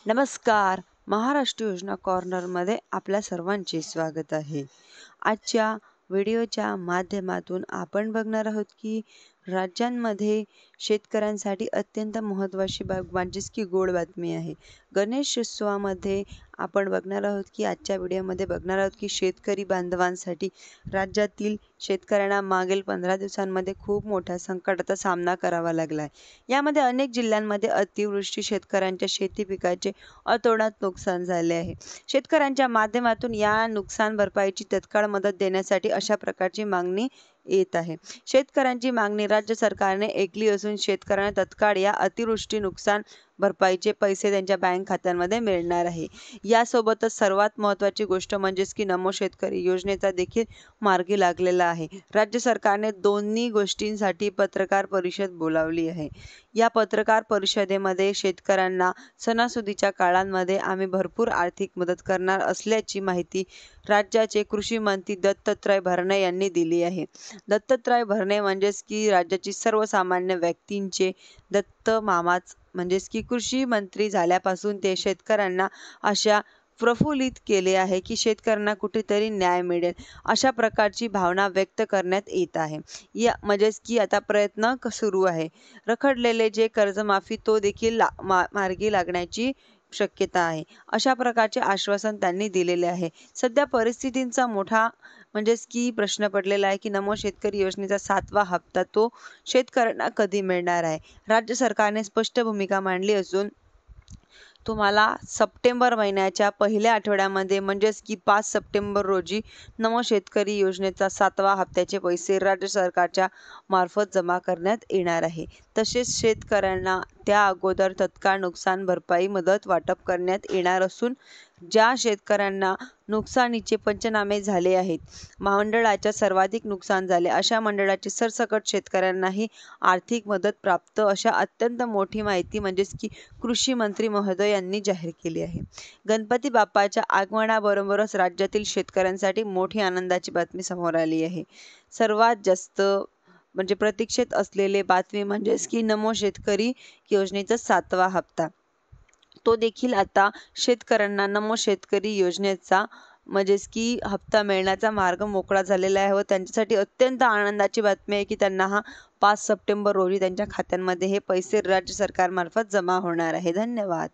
नमस्कार. महाराष्ट्र योजना कॉर्नरमध्ये आपल्या सर्वांचे स्वागत आहे. आजच्या व्हिडिओच्या माध्यमातून आपण बघणार आहोत की राज्यांमध्ये शेतकऱ्यांसाठी अत्यंत महत्त्वाची बाब म्हणजेच की गोड बातमी आहे. गणेशोत्सवामध्ये आपण बघणार आहोत की आजच्या व्हिडिओमध्ये बघणार आहोत की शेतकरी बांधवांसाठी राज्यातील शेतकऱ्यांना मागील 15 दिवसांमध्ये खूप मोठ्या संकटाचा सामना करावा लागला आहे. यामध्ये अनेक जिल्ह्यांमध्ये अतिवृष्टी शेतकऱ्यांच्या शेती पिकाचे अतोनात नुकसान झाले आहे. शेतकऱ्यांच्या माध्यमातून या नुकसान भरपाईची तत्काळ मदत देण्यासाठी अशा प्रकारची मागणी येत आहे. शेतकऱ्यांची मागणी राज्य सरकारने ऐकली असून शेतकऱ्यांना तत्काळ या अतिवृष्टी नुकसान भरपाईचे पैसे त्यांच्या बँक खात्यांमध्ये मिळणार आहे. यासोबतच सर्वात महत्त्वाची गोष्ट म्हणजेच की नमो शेतकरी योजनेचा देखील मार्गी लागलेला आहे. राज्य सरकारने दोन्ही गोष्टींसाठी पत्रकार परिषद बोलावली आहे. या पत्रकार परिषदेमध्ये शेतकऱ्यांना सणासुदीच्या काळांमध्ये आम्ही भरपूर आर्थिक मदत करणार असल्याची माहिती राज्याचे कृषी मंत्री दत्तात्रय भरणे यांनी दिली आहे. दत्तात्रय भरणे म्हणजेच की राज्याची सर्वसामान्य व्यक्तींचे दत्त मामाच म्हणजेच की कृषी मंत्री झाल्यापासून ते शेतकऱ्यांना अशा प्रफुल्लित केले आहे की शेतकऱ्यांना कुठेतरी न्याय मिळेल अशा प्रकारची भावना व्यक्त करण्यात येत आहे. या म्हणजेच की आता प्रयत्न सुरू आहे. रखडलेले जे कर्जमाफी तो देखील मार्गी लागण्याची शक्यता आहे. अशा प्रकारचे आश्वासन त्यांनी दिलेले आहे. सध्या परिस्थितींचा मोठा म्हणजेच की प्रश्न पडलेला आहे की नमो शेतकरी योजनेचा 7वा हप्ता तो शेतकऱ्यांना कधी मिळणार आहे. राज्य सरकारने स्पष्ट भूमिका मांडली असून तुम्हाला सप्टेंबर महिन्याच्या पहिल्या आठवड्यामध्ये म्हणजेच की 5 सप्टेंबर रोजी नमो शेतकरी योजनेचा 7वा हप्त्याचे पैसे राज्य सरकारच्या मार्फत जमा करण्यात येणार आहे. तसेच शेतकऱ्यांना त्या अगोदर तत्काळ नुकसान भरपाई मदत वाटप करण्यात येणार असून ज्या शेतकऱ्यांना नुकसानीचे पंचनामे झाले आहेत, मंडळाच्या सर्वाधिक नुकसान झाले अशा मंडळाची सरसकट शेतकऱ्यांनाही आर्थिक मदत प्राप्त अशा अत्यंत मोठी माहिती म्हणजेच की कृषी मंत्री महोदय यांनी जाहीर केली आहे. गणपती बाप्पाच्या आगमनाबरोबरच राज्यातील शेतकऱ्यांसाठी मोठी आनंदाची बातमी समोर आली आहे. सर्वात जास्त म्हणजे प्रतीक्षेत असलेले बातमी म्हणजेच की नमो शेतकरी योजनेचा 7वा हप्ता तो देखील आता शेतकऱ्यांना नमो शेतकरी योजनेचा म्हणजेच की हप्ता मिळण्याचा मार्ग मोकळा झालेला आहे व त्यांच्यासाठी अत्यंत आनंदाची बातमी आहे की त्यांना हा 5 सप्टेंबर रोजी त्यांच्या खात्यांमध्ये हे पैसे राज्य सरकारमार्फत जमा होणार आहे. धन्यवाद.